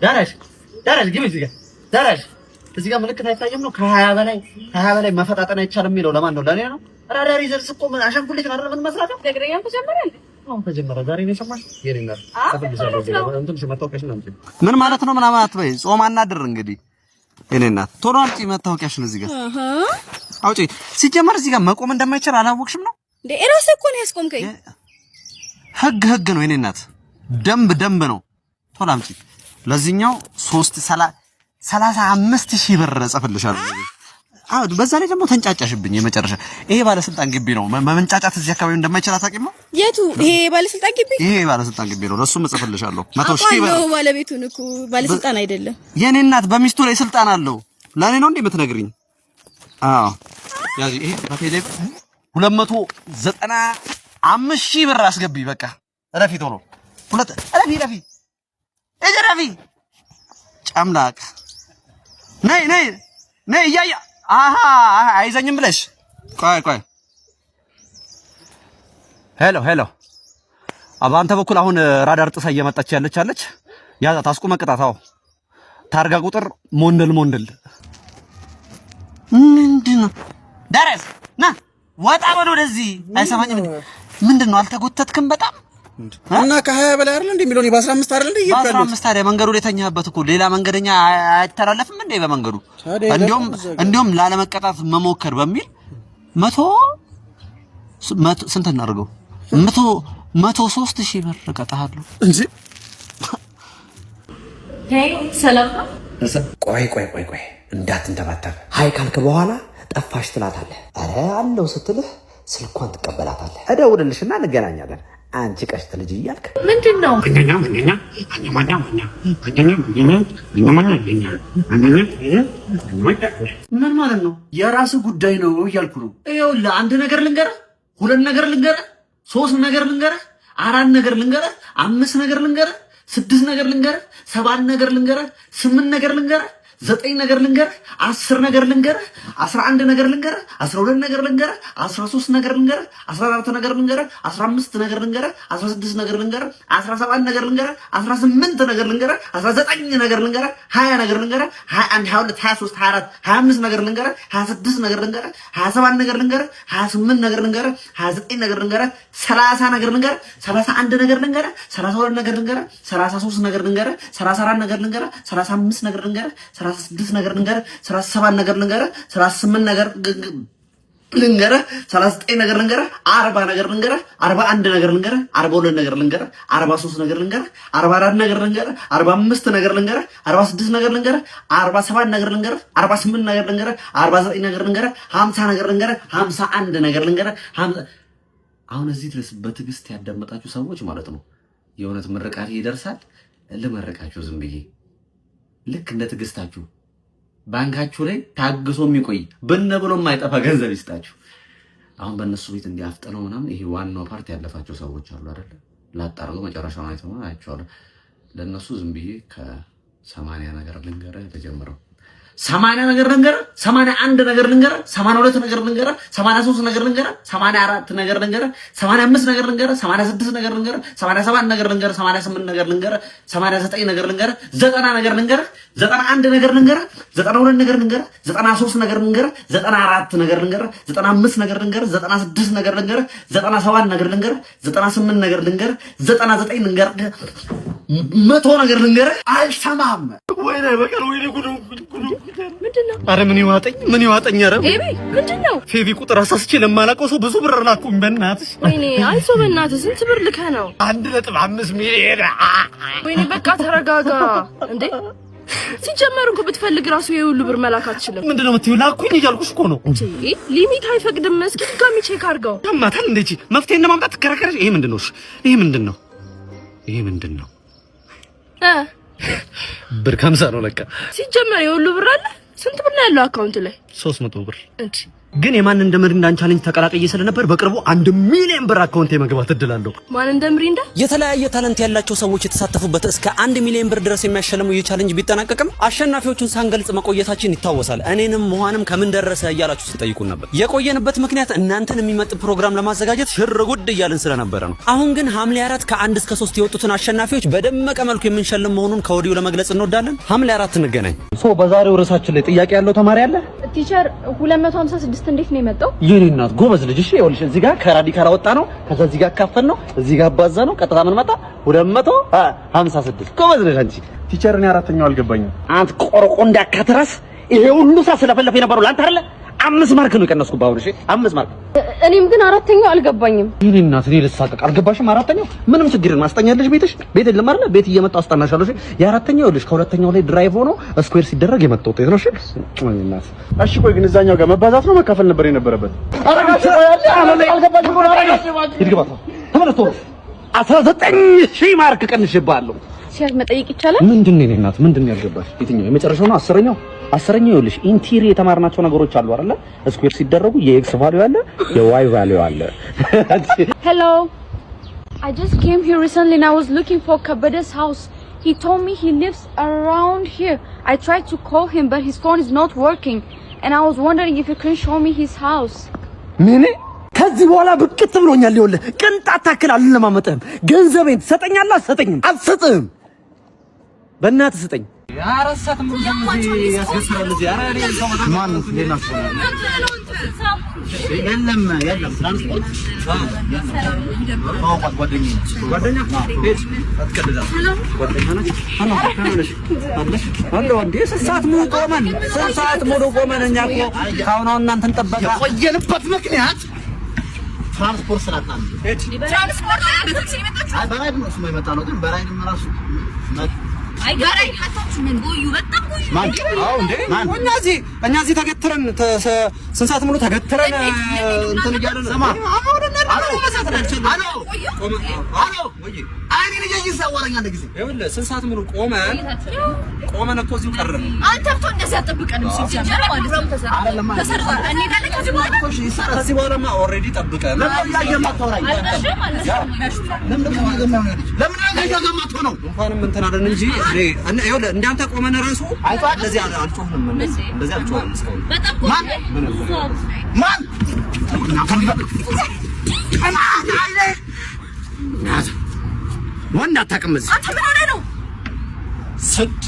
ዳራሽ ግቢ እዚህ ጋር ዳራሽ እዚህ ጋር ምልክት አይታየም ነው ከ20 በላይ መፈጣጠን አይቻልም የሚለው ለማን ነው? ለኔ ነው። ራዳር ይዘርስ እኮ ምን አሻንጉሊት ነው አይደል? ምን መስራት ነው? ደግረኛም ተጀመረ እንዴ? አሁን ተጀመረ። ዛሬ ነው ሰማሽ? የኔና ምን ማለት ነው? ምናምን አትበይ። ጾም አናድር እንግዲህ የኔና ቶሎ አምጪ መታወቂያሽን እዚህ ጋር አውጪ። ሲጀመር እዚህ ጋር መቆም እንደማይቻል አላወቅሽም ነው እንዴ? እራስህ እኮ ነው ያስቆምከኝ። ህግ ነው የኔናት፣ ደንብ ነው። ቶሎ አምጪ። ለዚህኛው 35,000 ብር እጽፍልሻለሁ። አዎ በዛ ላይ ደግሞ ተንጫጫሽብኝ። የመጨረሻ ይሄ ባለስልጣን ግቢ ነው። መመንጫጫት እዚህ አካባቢ እንደማይችል አታውቂም ነው? የቱ? ይሄ ባለስልጣን ግቢ? ይሄ ባለስልጣን ግቢ ነው። ለሱም እጽፍልሻለሁ 100,000 ብር። ባለቤቱን እኮ ባለስልጣን አይደለም የኔ እናት። በሚስቱ ላይ ስልጣን አለው። ለኔ ነው እንዴ የምትነግሪኝ? አዎ ያዚ ይሄ በቴሌ 295,000 ብር አስገቢ። በቃ ረፊ ቶሎ ረፊ ጨምላቅ ነይ እያያ አይዘኝም ብለሽ ቆይ ሄሎ በአንተ በኩል አሁን ራዳር ጥሳ እየመጣች ያለች ያዛት፣ አስቁመ ቅጣት። አዎ ታርጋ ቁጥር ሞንደል ምንድነው? ደረስ ና ወጣ በል ወደዚህ። አይሰማኝም። ምንድነው? አልተጎተትክም በጣም እና ከ20 በላይ አይደል እንዴ የሚለው? በ15 አይደል እንዴ ይባላል? በ15 ታዲያ መንገዱ ላይ ተኛህበት እኮ ሌላ መንገደኛ አይተላለፍም እንዴ በመንገዱ? እንዲሁም ላለመቀጣት መሞከር በሚል 100 ስንት እናድርገው? 103,000 ብር እቀጣለሁ እንጂ። ሰላም ቆይ እንዳትንተባተብ። ሃይ ካልክ በኋላ ጠፋሽ ትላታለህ። አረ አለው ስትልህ ስልኳን ትቀበላታለህ። እደውልልሽና እንገናኛለን። አንቺ ቀሽት ልጅ እያልክ ምንድነው? ምን ማለት ነው? የራስ ጉዳይ ነው እያልኩ ነው። ይኸውልህ አንድ ነገር ልንገርህ፣ ሁለት ነገር ልንገርህ፣ ሶስት ነገር ልንገርህ፣ አራት ነገር ልንገርህ፣ አምስት ነገር ልንገርህ፣ ስድስት ነገር ልንገርህ፣ ሰባት ነገር ልንገርህ፣ ስምንት ነገር ልንገርህ፣ 9 ነገር ልንገርህ፣ 10 ነገር ልንገርህ፣ 11 ነገር ልንገርህ፣ 12 ነገር ልንገርህ፣ 13 ነገር ልንገርህ፣ 14 ነገር ልንገርህ፣ 15 ነገር ልንገርህ፣ 16 ነገር ልንገርህ፣ 17 ነገር ልንገርህ፣ 18 ነገር ልንገርህ፣ 19 ነገር ልንገርህ፣ 20 ነገር ልንገርህ፣ 21 22 23 24 25 ነገር ልንገርህ፣ 26 ነገር ልንገርህ፣ 27 ነገር ልንገርህ፣ 28 ነገር ልንገርህ፣ 29 ነገር ልንገርህ፣ 30 ነገር ልንገርህ፣ 31 ነገር ልንገርህ፣ 32 ነገር ልንገርህ፣ 33 ነገር ልንገርህ፣ 34 ነገር ልንገርህ፣ 35 ነገር ልንገርህ፣ 36 ነገር ልንገርህ፣ 37 ነገር ልንገርህ፣ 38 ነገር ልንገርህ፣ 39 ነገር ልንገርህ፣ 40 ነገር ልንገርህ፣ 41 ነገር ልንገርህ፣ 42 ነገር ልንገርህ፣ 43 ነገር ልንገርህ፣ 44 ነገር ልንገርህ፣ 45 ነገር ልንገርህ፣ 46 ነገር ልንገርህ፣ 47 ነገር ልንገርህ፣ 48 ነገር ልንገርህ፣ 49 ነገር ልንገርህ፣ 50 ነገር ልንገርህ፣ 51 ነገር ልንገርህ። አሁን እዚህ ድረስ በትዕግስት ያዳመጣችሁ ሰዎች ማለት ነው የእውነት ምርቃት ይደርሳል። ልመርቃችሁ ዝም ብዬ ልክ እንደ ትዕግስታችሁ ባንካችሁ ላይ ታግሶ የሚቆይ በነ ብሎ የማይጠፋ ገንዘብ ይስጣችሁ። አሁን በእነሱ ቤት እንዲያፍጠነው ምናምን ይሄ ዋናው ፓርት ያለፋቸው ሰዎች አሉ አይደለ? ላጣርገው መጨረሻውን አይተው አይቻለሁ። ለነሱ ዝም ብዬ ከ80 ነገር ልንገርህ ተጀምረው 80 ነገር ልንገርህ፣ 81 ነገር ልንገርህ፣ 82 ነገር ልንገርህ፣ 83 ነገር ልንገርህ፣ 84 ነገር ልንገርህ፣ 85 ነገር ልንገርህ፣ 86 ነገር ልንገርህ፣ 87 ነገር ልንገርህ፣ 88 ነገር ልንገርህ፣ 89 ነገር ልንገርህ፣ 90 ነገር ልንገርህ፣ 91 ነገር ልንገርህ፣ 92 ነገር ልንገርህ፣ 93 ነገር ልንገርህ፣ 94 ነገር ልንገርህ፣ 95 ነገር ልንገርህ፣ 96 ነገር ልንገርህ፣ 97 ነገር ልንገርህ፣ 98 ነገር ልንገርህ፣ 99 ልንገርህ፣ 100 ነገር ልንገርህ። አልሰማም። ወይኔ በቀል ወይኔ ጉዱ ምንድነው? አረ ምን ይዋጠኝ? አረ ኤቢ ምንድነው? ፌቪ ቁጥር አሳስቼ ለማላውቀው ሰው ብዙ ብር ላኩኝ። በእናትሽ ወይኔ አይሶ በእናትህ ስንት ብር ልከህ ነው? 1.5 ሚሊዮን። ወይኔ በቃ ተረጋጋ እንዴ። ሲጀመር እኮ ብትፈልግ ራሱ የሁሉ ብር መላክ አትችልም። ምንድነው የምትይው? ላኩኝ እያልኩሽ እኮ ነው። ሊሚት አይፈቅድም። እስኪ ድጋሚ ቼክ አድርገው። ታማታል እንዴ? መፍትሄ ለማምጣት ትከራከረሽ። ይሄ ምንድነው? ብር 50 ነው ለካ። ሲጀመር የሁሉ ብር አለ። ስንት ብር ነው ያለው አካውንት ላይ? 300 ብር። እንዴ ግን የማን እንደ ሚሪንዳን ቻሌንጅ ተቀላቀየ ስለነበር በቅርቡ 1 ሚሊዮን ብር አካውንት የመግባት እድል አለው። ማን እንደ ሚሪንዳ? የተለያየ ታለንት ያላቸው ሰዎች የተሳተፉበት እስከ 1 ሚሊዮን ብር ድረስ የሚያሸልመው ይህ ቻሌንጅ ቢጠናቀቅም አሸናፊዎቹን ሳንገልጽ መቆየታችን ይታወሳል። እኔንም መሆንም ከምን ደረሰ እያላችሁ ስትጠይቁን ነበር። የቆየንበት ምክንያት እናንተን የሚመጥ ፕሮግራም ለማዘጋጀት ሽርጉድ እያልን ስለነበረ ነው። አሁን ግን ሐምሌ 4 ከ1 እስከ 3 የወጡትን አሸናፊዎች በደመቀ መልኩ የምንሸልም መሆኑን ከወዲሁ ለመግለጽ እንወዳለን። ሐምሌ 4 እንገናኝ። በዛሬው ርዕሳችን ላይ ጥያቄ ያለው ተማሪ አለ? ቲቸር 256 እንዴት ነው የመጣው? የኔ እናት ጎበዝ ልጅ። እሺ ይኸውልሽ እዚህ ጋር ከራዲካል አወጣ ነው፣ ከዛ እዚህ ጋር ካፈን ነው፣ እዚህ ጋር አባዛ ነው፣ ቀጥታ ምን መጣ? 256። ጎበዝ ልጅ አንቺ። ቲቸር እኔ አራተኛው አልገባኝም። አንተ ቆርቆ እንዳካተራስ ይሄ ሁሉ ሳስለፈለፈ የነበረው ላንተ አይደለ? 5 ማርክ ነው የቀነስኩት ባሁን። እሺ 5 ማርክ። እኔም ግን አራተኛው አልገባኝም። የኔ እናት እኔ ልሳቀቅ። አልገባሽም? አራተኛው ምንም ችግር የለም። አስጠኛለሽ ቤትሽ ቤት የለም አይደለ? ቤት እየመጣሁ አስጠናሻለሁ። እሺ የአራተኛው ይኸውልሽ ከሁለተኛው ላይ ድራይቭ ሆኖ ስኩዌር ሲደረግ የመጣው ውጤት ነው። እሺ የኔ እናት። እሺ ቆይ ግን እዛኛው ጋር መባዛት ነው መካፈል ነበር የነበረበት? አረጋሽ ቆይ አልገባሽም? አረጋሽ ይድግባታ ተመለስቶ 19000 ማርክ ቀንሽባለሁ። ሼር መጠየቅ ይቻላል? ምንድን ነው የኔ እናት? ምንድን ነው ያልገባሽ? የትኛው የመጨረሻው ነው? አስረኛው ይኸውልሽ ኢንቲሪ የተማርናቸው ነገሮች አሉ አይደለ? ስኩዌር ሲደረጉ የኤክስ ቫልዩ አለ፣ የዋይ ቫልዩ አለ። Hello, I just came here recently and I was looking for Kabede's house. He told me he lives around here. I tried to call him but his phone is not working and I was wondering if you can show me his house. ምን ከዚህ በኋላ ብቅት ብሎኛል። ይኸውልህ ቅንጣት ታክል አልለማመጥህም። ገንዘቤን ትሰጠኛለህ? አትሰጠኝም? አትሰጥም። በእናትህ ስጠኝ። ያረሳት ምን ያስገስራል እዚህ። ኧረ እኔ ሰው ማን ሌላ ሰው የለም ትራንስፖርት ጓደኛ ቤት አትቀልዳ ጓደኛ ነች። አሎ እንዴ ሰዓት ሙሉ ቆመን ሰዓት ሙሉ ቆመን እኛ እኮ ካሁን እናንተን ጠበቃ የቆየንበት ምክንያት ትራንስፖርት ስላጣን ትራንስፖርት በታክሲ የመጣችሁ? በራይድ ነው እሱማ የመጣነው፣ ግን በራይድ ራሱ አይ ጋራይ መጣችሁ ምን ጎዩ በጣም ጎዩ። አዎ እንዴ እኛ እዚህ ተገትረን ስንት ሰዓት ሙሉ ተገትረን እንትን እያለን ሰማ ስንት ሰዓት ሙሉ ቆመን እኮ እዚሁ ቀረን። አንተ እኮ እንደዚህ አጠብቀንም ሲጀመር ማለት ነው። ተሰርቷል እንሄዳለን ከዚህ በኋላ። ከዚህ በኋላማ ኦልሬዲ ጠብቀን እንኳንም እንትን አለን እንጂ እንዳንተ ቆመን ራሱ እንደዚህ አልጮህንም። እንደዚህ አልጮህንም እስካሁን። ማን ወንድ አታውቅም እዚህ። አንተ ምን ሆነህ ነው? ስድ